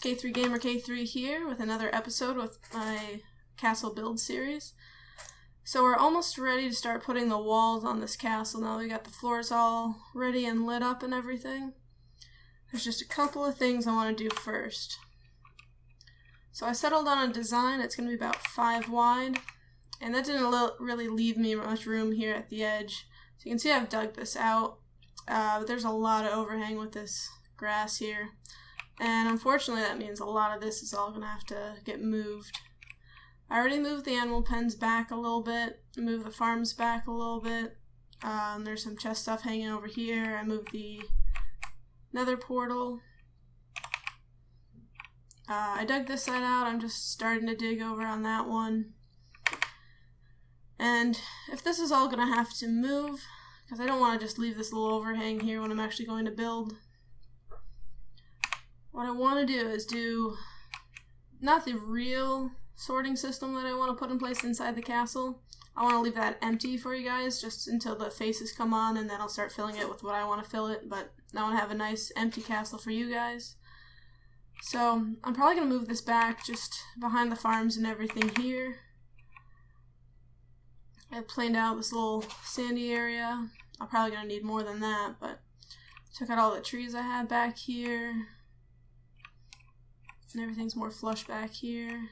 K3 Gamer K3 here with another episode with my castle build series. So we're almost ready to start putting the walls on this castle now. We got the floors all ready and lit up and everything. There's just a couple of things I want to do first. So I settled on a design. It's going to be about 5 wide, and that didn't really leave me much room here at the edge. So you can see I've dug this out, but there's a lot of overhang with this grass here. And unfortunately that means a lot of this is all going to have to get moved. I already moved the animal pens back a little bit, moved the farms back a little bit. There's some chest stuff hanging over here. I moved the nether portal. I dug this side out. I'm just starting to dig over on that one. And if this is all going to have to move, because I don't want to just leave this little overhang here when I'm actually going to build. What I want to do is do not the real sorting system that I want to put in place inside the castle. I want to leave that empty for you guys just until the faces come on, and then I'll start filling it with what I want to fill it. But I want to have a nice empty castle for you guys. So I'm probably going to move this back just behind the farms and everything here. I planed out this little sandy area. I'm probably going to need more than that, but took out all the trees I had back here. And everything's more flush back here.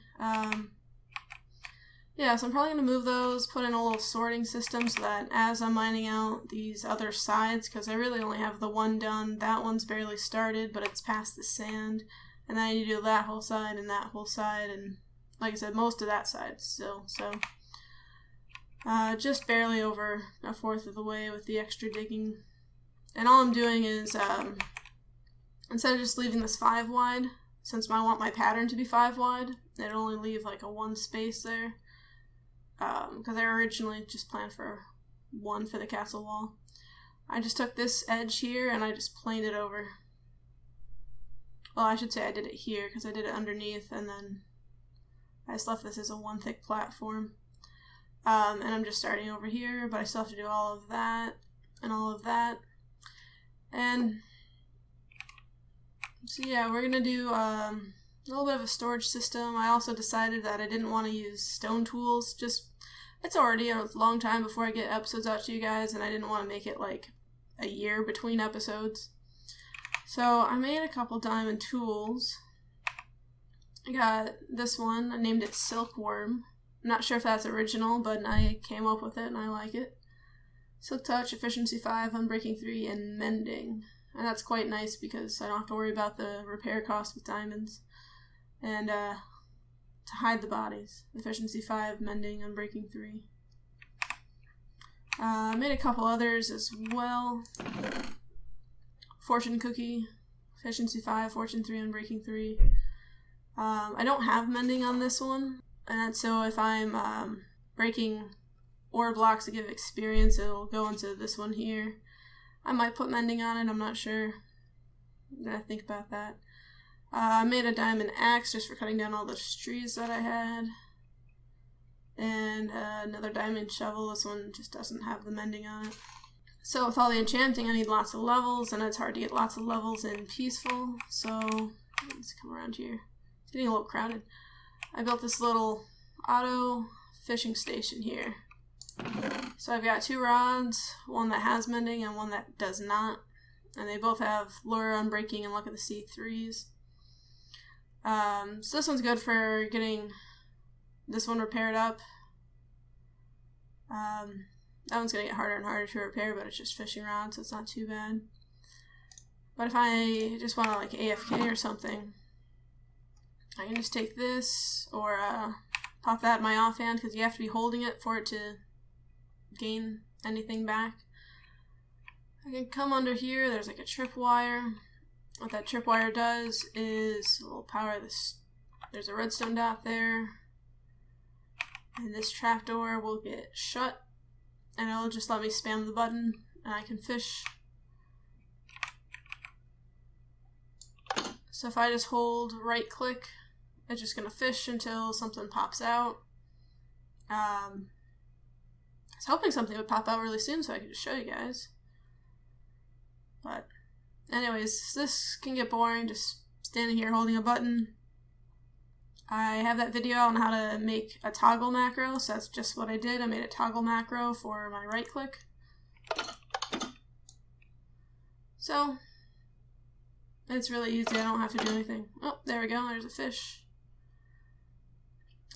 Yeah, so I'm probably going to move those, put in a little sorting system so that as I'm mining out these other sides, because I really only have the one done, that one's barely started, but it's past the sand. And then I need to do that whole side and that whole side, and like I said, most of that side still, so just barely over a fourth of the way with the extra digging. And all I'm doing is, instead of just leaving this 5 wide, since I want my pattern to be 5 wide, it'll only leave like a 1 space there, because I originally just planned for 1 for the castle wall. I just took this edge here and I just planed it over. Well, I should say I did it here because I did it underneath, and then I just left this as a 1 thick platform. And I'm just starting over here, but I still have to do all of that and all of that. And so yeah, we're gonna do a little bit of a storage system. I also decided that I didn't want to use stone tools. It's already a long time before I get episodes out to you guys, and I didn't want to make it like a year between episodes. So I made a couple diamond tools. I got this one. I named it Silkworm. I'm not sure if that's original, but I came up with it and I like it. Silk Touch, Efficiency 5, Unbreaking 3, and Mending. And that's quite nice because I don't have to worry about the repair cost with diamonds. And to hide the bodies. Efficiency 5, Mending, Unbreaking 3. I made a couple others as well. Fortune Cookie, Efficiency 5, Fortune 3, Unbreaking 3. I don't have Mending on this one. And that's so if I'm breaking ore blocks to give experience, it'll go into this one here. I might put Mending on it, I'm not sure. I'm gonna think about that. I made a diamond axe just for cutting down all those trees that I had. And another diamond shovel. This one just doesn't have the Mending on it. So with all the enchanting, I need lots of levels, and it's hard to get lots of levels in peaceful. So let's come around here. It's getting a little crowded. I built this little auto fishing station here. So I've got 2 rods, one that has Mending and one that does not. And they both have Lure, Unbreaking, and Luck of the Sea 3s. So this one's good for getting this one repaired up. That one's going to get harder and harder to repair, but it's just fishing rods, so it's not too bad. But if I just want to like AFK or something, I can just take this or pop that in my offhand, because you have to be holding it for it to gain anything back. I can come under here, there's like a tripwire. What that tripwire does is it will power this. There's a redstone dot there, and this trapdoor will get shut, and it'll just let me spam the button, and I can fish. So if I just hold right click, it's just going to fish until something pops out. I was hoping something would pop out really soon so I could just show you guys. But anyways, this can get boring, just standing here holding a button. I have that video on how to make a toggle macro, so that's just what I did. I made a toggle macro for my right click. So, it's really easy, I don't have to do anything. Oh, there we go, there's a fish.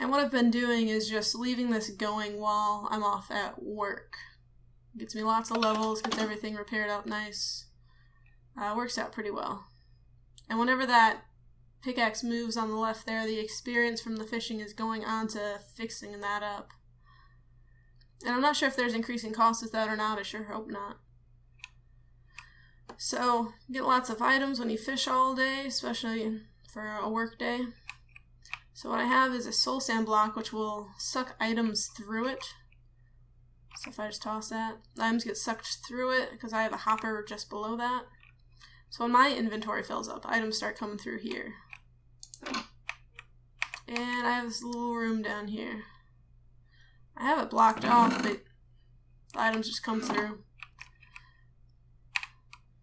And what I've been doing is just leaving this going while I'm off at work. Gets me lots of levels, gets everything repaired up nice. Works out pretty well. And whenever that pickaxe moves on the left there, the experience from the fishing is going on to fixing that up. And I'm not sure if there's increasing costs with that or not, I sure hope not. So, get lots of items when you fish all day, especially for a work day. So what I have is a soul sand block which will suck items through it. So if I just toss that, items get sucked through it because I have a hopper just below that. So when my inventory fills up, items start coming through here. And I have this little room down here. I have it blocked off, but the items just come through.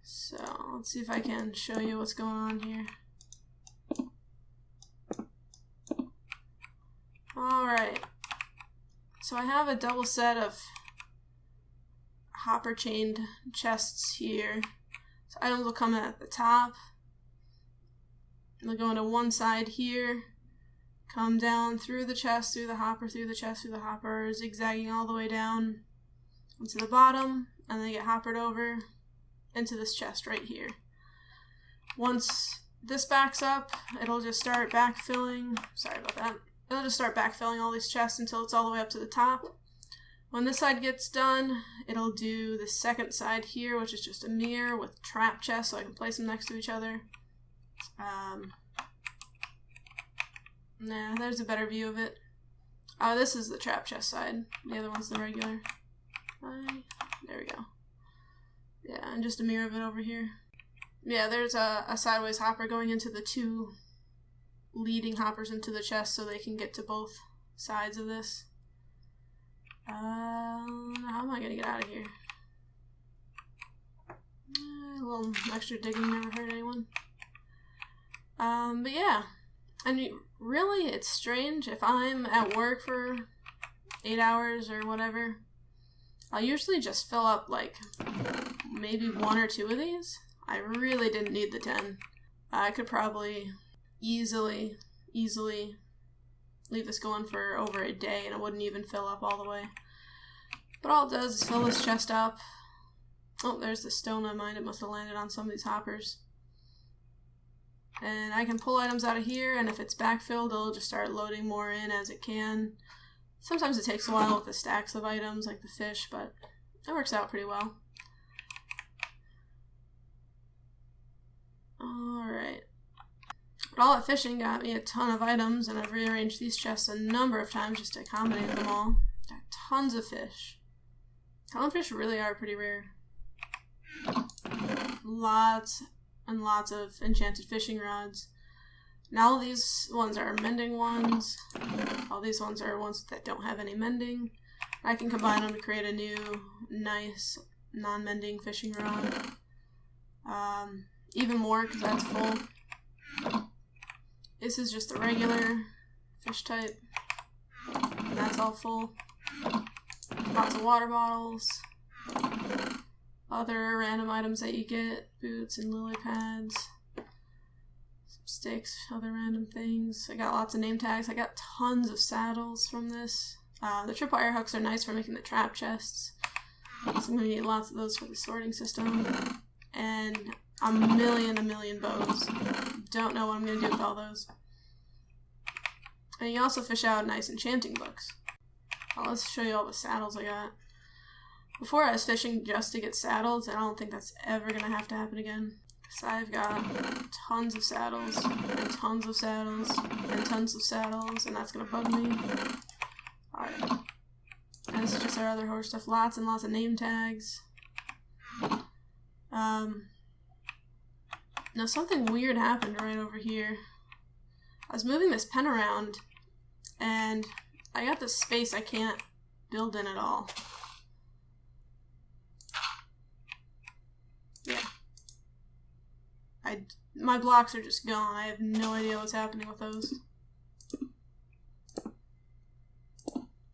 So let's see if I can show you what's going on here. Alright, so I have a double set of hopper chained chests here. So items will come in at the top. They'll go into one side here, come down through the chest, through the hopper, through the chest, through the hopper, zigzagging all the way down into the bottom, and they get hoppered over into this chest right here. Once this backs up, it'll just start backfilling. Sorry about that. It'll just start backfilling all these chests until it's all the way up to the top. When this side gets done, it'll do the second side here, which is just a mirror with trap chests, so I can place them next to each other. Nah, there's a better view of it. Oh, this is the trap chest side. The other one's the regular. There we go. Yeah, and just a mirror of it over here. Yeah, there's a sideways hopper going into the two leading hoppers into the chest so they can get to both sides of this. How am I gonna get out of here? A little extra digging never hurt anyone. But yeah. I mean, really, it's strange. If I'm at work for 8 hours or whatever, I'll usually just fill up, like, maybe 1 or 2 of these. I really didn't need the 10. I could probably easily leave this going for over a day and it wouldn't even fill up all the way. But all it does is fill this chest up. Oh, there's the stone I mined. It must have landed on some of these hoppers. And I can pull items out of here, and if it's backfilled, it'll just start loading more in as it can. Sometimes it takes a while with the stacks of items, like the fish, but it works out pretty well. Alright. But all that fishing got me a ton of items, and I've rearranged these chests a number of times just to accommodate them all. Got tons of fish. Clownfish really are pretty rare. Lots and lots of enchanted fishing rods. Now all these ones are mending ones. All these ones are ones that don't have any mending. I can combine them to create a new, nice, non-mending fishing rod. Even more, because that's full. This is just a regular fish type. And that's all full. Lots of water bottles. Other random items that you get. Boots and lily pads. Some sticks, other random things. I got lots of name tags. I got tons of saddles from this. The tripwire hooks are nice for making the trap chests. So I'm going to need lots of those for the sorting system. And a million bows. Don't know what I'm going to do with all those. And you also fish out nice enchanting books. Let's show you all the saddles I got. Before I was fishing just to get saddles, and I don't think that's ever going to have to happen again. Because I've got tons of saddles, and tons of saddles, and tons of saddles, and that's going to bug me. Alright. And this is just our other horse stuff. Lots and lots of name tags. Now something weird happened right over here. I was moving this pen around, and I got this space I can't build in at all. Yeah. my blocks are just gone. I have no idea what's happening with those.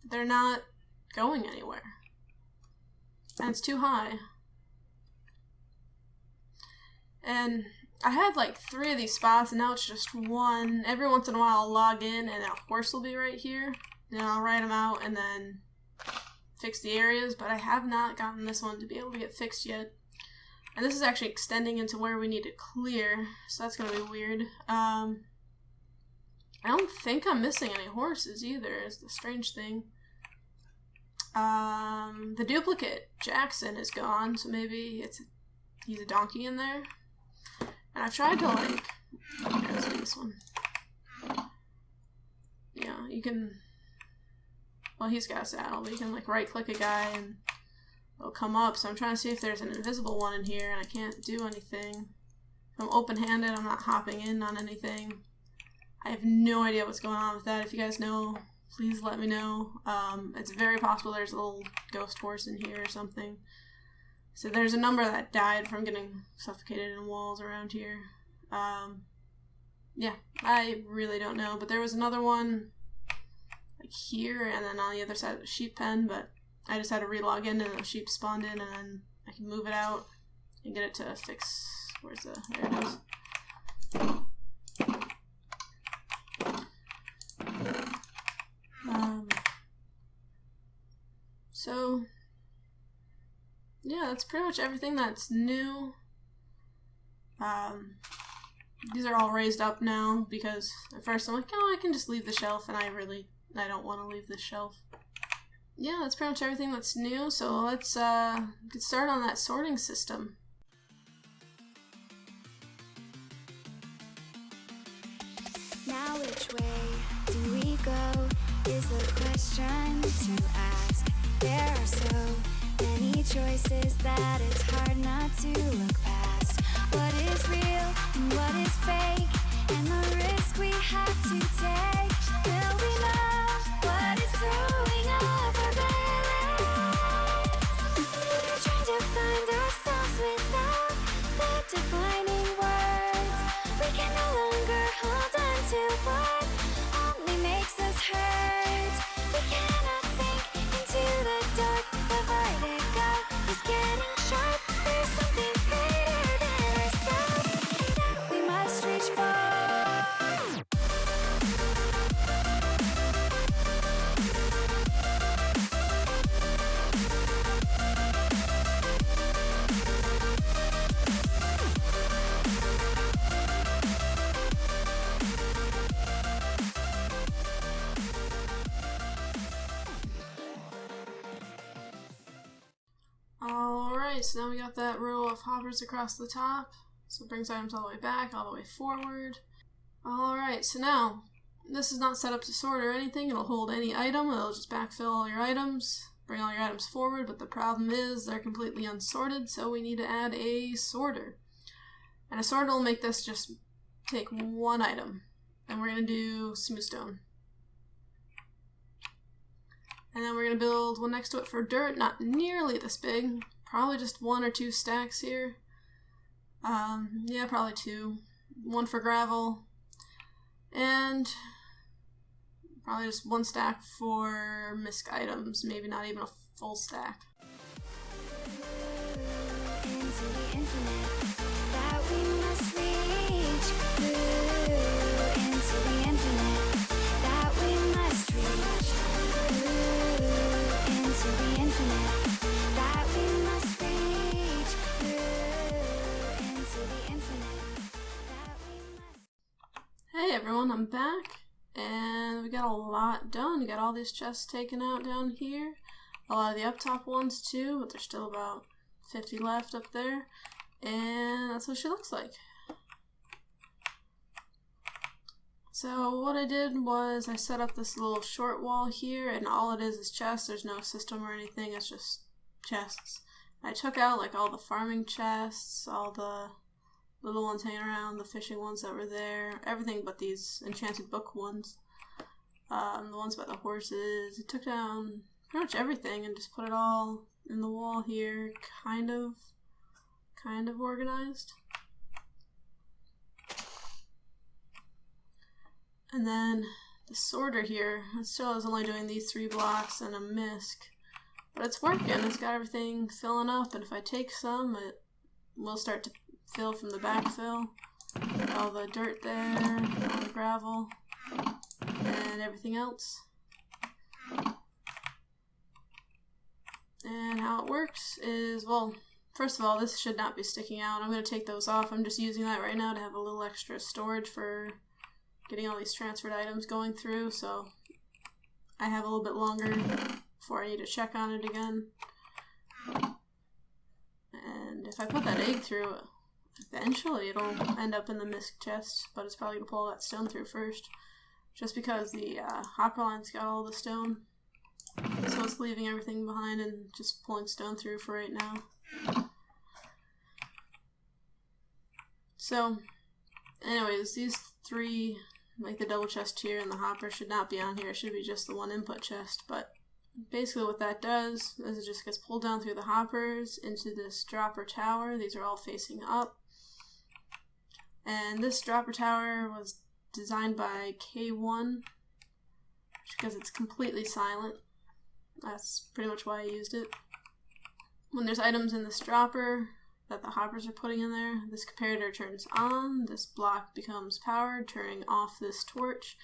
They're not going anywhere. And it's too high. And I had like 3 of these spots, and now it's just 1. Every once in a while I'll log in, and a horse will be right here. And I'll write them out and then fix the areas, but I have not gotten this one to be able to get fixed yet. And this is actually extending into where we need to clear, so that's going to be weird. I don't think I'm missing any horses either, is the strange thing. The duplicate Jackson is gone, so maybe he's a donkey in there. And I've tried to, like, let's do this one. Yeah, you can, well, he's got a saddle, but you can, like, right-click a guy and it'll come up. So I'm trying to see if there's an invisible one in here, and I can't do anything. I'm open-handed, I'm not hopping in on anything. I have no idea what's going on with that. If you guys know, please let me know. It's very possible there's a little ghost horse in here or something. So there's a number that died from getting suffocated in walls around here. Yeah, I really don't know. But there was another one like here and then on the other side of the sheep pen, but I just had to relog in and the sheep spawned in, and then I can move it out and get it to fix. There it is. So yeah, that's pretty much everything that's new. These are all raised up now because at first I'm like, oh, I can just leave the shelf, and I don't want to leave the shelf. Yeah, that's pretty much everything that's new, so let's get started on that sorting system. Now which way do we go is the question to ask. There are so many choices that it's hard not to look past. What is real and what is fake, and the risk we have to take. Will we know what is throwing off our balance? We're trying to find ourselves without the defining words. We can no longer hold on to what only makes us hurt. We cannot sink into the dark. The vertigo is getting sharp. There's something greater than ourselves that we must reach for. Alright, so now we got that row of hoppers across the top. So it brings items all the way back, all the way forward. Alright, so now, this is not set up to sort or anything. It'll hold any item. It'll just backfill all your items, bring all your items forward, but the problem is they're completely unsorted, so we need to add a sorter. And a sorter will make this just take 1 item. And we're going to do smooth stone. And then we're going to build one next to it for dirt, not nearly this big. Probably just 1 or 2 stacks here. Yeah, probably 2. 1 for gravel. And probably just 1 stack for misc items. Maybe not even a full stack. Into the infinite that we must reach. Into the infinite that we must reach. Into the infinite that we must reach. Into the infinite that we must. Hey everyone, I'm back. And we got a lot done. We got all these chests taken out down here. A lot of the up top ones too, but there's still about 50 left up there. And that's what she looks like. So what I did was I set up this little short wall here, and all it is chests. There's no system or anything, it's just chests. I took out like all the farming chests, all the little ones hanging around, the fishing ones that were there, everything but these enchanted book ones. The ones by the horses. I took down pretty much everything and just put it all in the wall here, kind of organized. And then the sorter here, it still is only doing these 3 blocks and a misc. But it's working, it's got everything filling up, and if I take some, it will start to fill from the backfill. All the dirt there, all the gravel, and everything else. And how it works is, well, first of all, this should not be sticking out. I'm going to take those off. I'm just using that right now to have a little extra storage for getting all these transferred items going through, so I have a little bit longer before I need to check on it again. And if I put that egg through, eventually it'll end up in the misc chest, but it's probably going to pull all that stone through first, just because the hopper line's got all the stone. So it's leaving everything behind and just pulling stone through for right now. So, anyways, these 3, like the double chest here and the hopper, should not be on here. It should be just the 1 input chest, but basically what that does is it just gets pulled down through the hoppers into this dropper tower. These are all facing up. And this dropper tower was designed by K1 because it's completely silent. That's pretty much why I used it. When there's items in this dropper that the hoppers are putting in there, this comparator turns on, this block becomes powered, turning off this torch.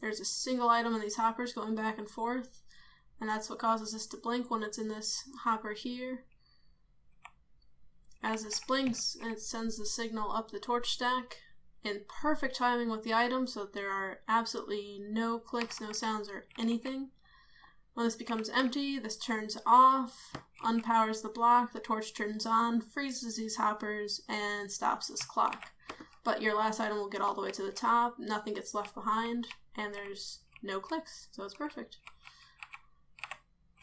There's a single item in these hoppers going back and forth, and that's what causes this to blink when it's in this hopper here. As this blinks, it sends the signal up the torch stack in perfect timing with the item so that there are absolutely no clicks, no sounds, or anything. When this becomes empty, this turns off, unpowers the block, the torch turns on, freezes these hoppers, and stops this clock. But your last item will get all the way to the top, nothing gets left behind, and there's no clicks, so it's perfect.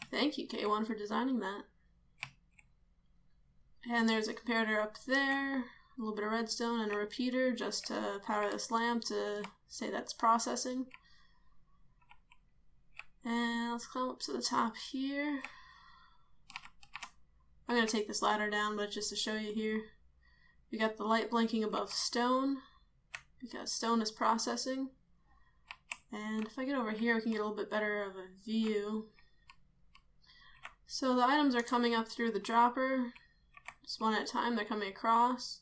Thank you, K1, for designing that. And there's a comparator up there, a little bit of redstone, and a repeater just to power this lamp to say that's processing. And let's climb up to the top here. I'm going to take this ladder down, but just to show you here. We got the light blinking above stone, because stone is processing. And if I get over here, we can get a little bit better of a view. So the items are coming up through the dropper, just one at a time, they're coming across.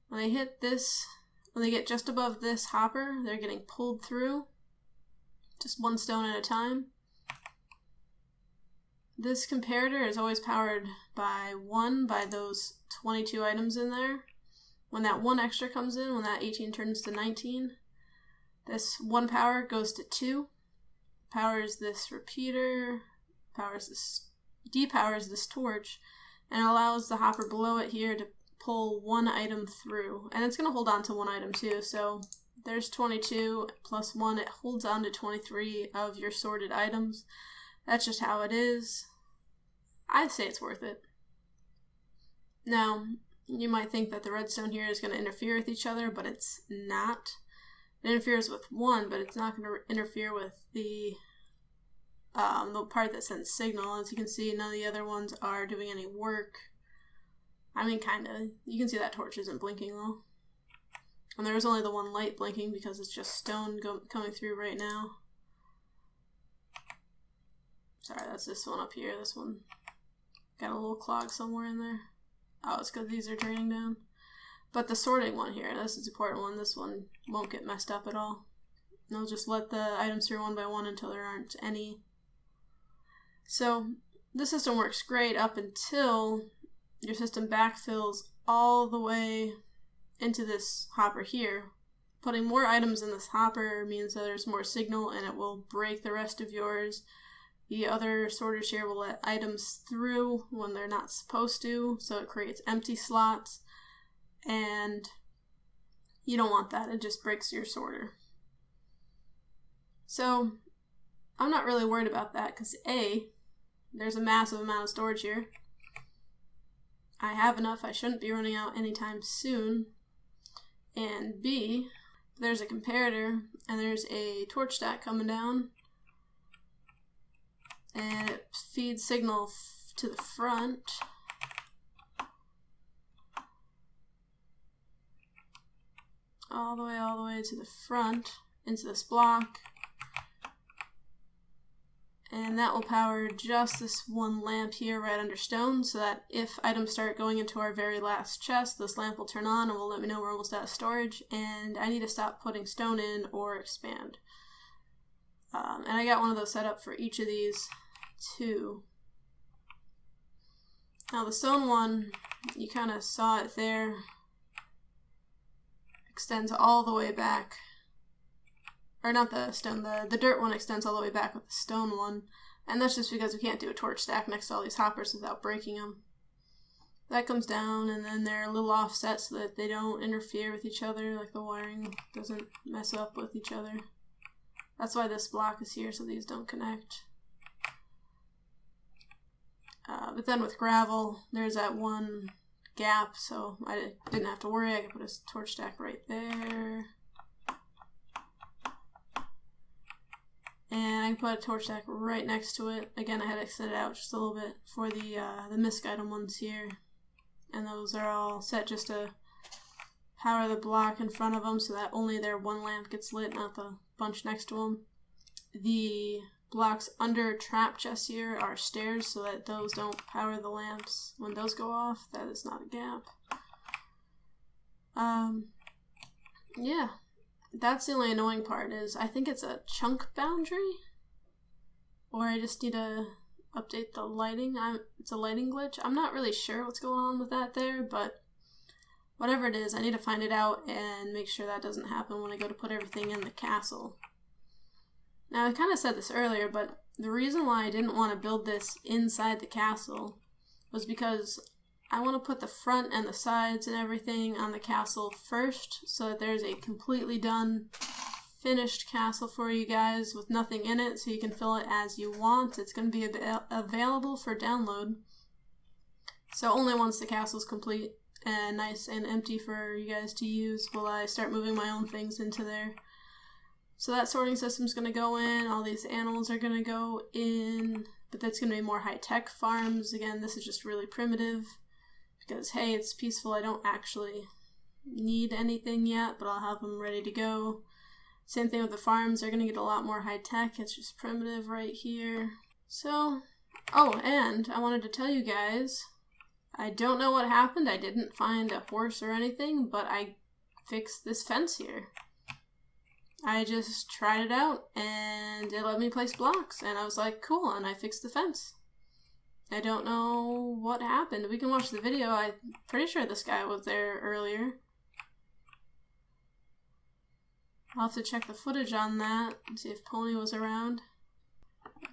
When they hit this, when they get just above this hopper, they're getting pulled through, just 1 stone at a time. This comparator is always powered by 1 by those 22 items in there. When that 1 extra comes in, when that 18 turns to 19, this 1 power goes to 2, powers this repeater, powers this, depowers this torch, and allows the hopper below it here to pull 1 item through. And it's going to hold on to 1 item too, so there's 22 plus 1, it holds on to 23 of your sorted items. That's just how it is. I'd say it's worth it. Now, you might think that the redstone here is going to interfere with each other, but it's not. It interferes with 1, but it's not going to interfere with the part that sends signal. As you can see, none of the other ones are doing any work. I mean, kinda. You can see that torch isn't blinking though. And there's only the 1 light blinking because it's just stone coming through right now. Sorry, that's this one up here. This one got a little clog somewhere in there. Oh, it's because these are draining down. But the sorting one here, this is the important one. This one won't get messed up at all. It'll just let the items through 1 by 1 until there aren't any. So this system works great up until your system backfills all the way into this hopper here. Putting more items in this hopper means that there's more signal and it will break the rest of yours. The other sorters here will let items through when they're not supposed to, so it creates empty slots, and you don't want that. It just breaks your sorter. So I'm not really worried about that because A, there's a massive amount of storage here. I have enough. I shouldn't be running out anytime soon. And B, there's a comparator and there's a torch stack coming down. And it feeds signal to the front. All the way to the front. into this block. And that will power just this one lamp here right under stone, so that if items start going into our very last chest, this lamp will turn on and will let me know we're almost out of storage, and I need to stop putting stone in or expand. And I got one of those set up for each of these too. Now the stone one, you kind of saw it there, extends all the way back. Or not the stone, the dirt one extends all the way back with the stone one. And that's just because we can't do a torch stack next to all these hoppers without breaking them. That comes down, and then they're a little offset so that they don't interfere with each other, like the wiring doesn't mess up with each other. That's why this block is here, so these don't connect. But then with gravel, there's that one gap, so I didn't have to worry. I could put a torch stack right there. And I can put a torch stack right next to it. Again, I had to extend it out just a little bit for the misc item ones here. And those are all set just to power the block in front of them so that only their one lamp gets lit, not the bunch next to them. The blocks under trap chests here are stairs so that those don't power the lamps when those go off. That is not a gap. Yeah. That's the only annoying part is I think it's a chunk boundary, or I just need to update the lighting. It's a lighting glitch. I'm not really sure what's going on with that there, but whatever it is, I need to find it out and make sure that doesn't happen when I go to put everything in the castle. Now I kind of said this earlier, but the reason why I didn't want to build this inside the castle was because I want to put the front and the sides and everything on the castle first so that there's a completely done, finished castle for you guys with nothing in it so you can fill it as you want. It's going to be available for download. So only once the castle's complete and nice and empty for you guys to use will I start moving my own things into there. So that sorting system's going to go in, all these animals are going to go in, but that's going to be more high-tech farms. Again, this is just really primitive. Because, hey, it's peaceful, I don't actually need anything yet, but I'll have them ready to go. Same thing with the farms, they're going to get a lot more high-tech, it's just primitive right here. So, oh, and I wanted to tell you guys, I don't know what happened, I didn't find a horse or anything, but I fixed this fence here. I just tried it out, and it let me place blocks, and I was like, cool, and I fixed the fence. I don't know what happened. We can watch the video. I'm pretty sure this guy was there earlier. I'll have to check the footage on that and see if Pony was around.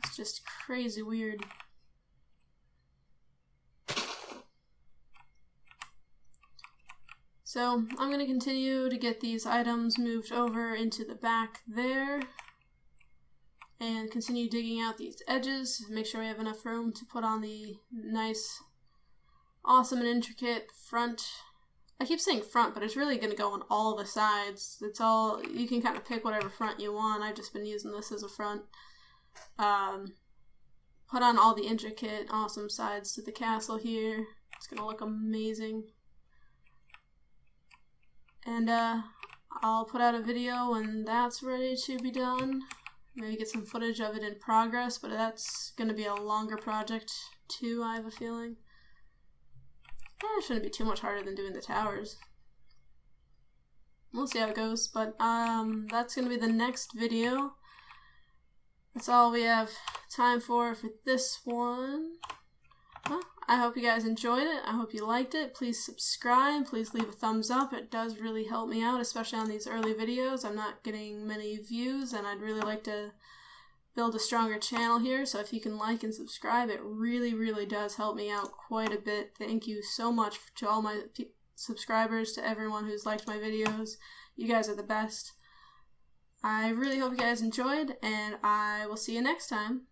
It's just crazy weird. So I'm going to continue to get these items moved over into the back there. And continue digging out these edges, make sure we have enough room to put on the nice, awesome and intricate front. I keep saying front, but it's really going to go on all the sides. It's all, you can kind of pick whatever front you want. I've just been using this as a front. Put on all the intricate, awesome sides to the castle here. It's going to look amazing. And I'll put out a video when that's ready to be done. Maybe get some footage of it in progress, but that's going to be a longer project too, I have a feeling. It shouldn't be too much harder than doing the towers. We'll see how it goes, but that's going to be the next video. That's all we have time for this one. Well, I hope you guys enjoyed it. I hope you liked it. Please subscribe. Please leave a thumbs up. It does really help me out, especially on these early videos. I'm not getting many views, and I'd really like to build a stronger channel here. So if you can like and subscribe, it really, really does help me out quite a bit. Thank you so much to all my subscribers, to everyone who's liked my videos. You guys are the best. I really hope you guys enjoyed, and I will see you next time.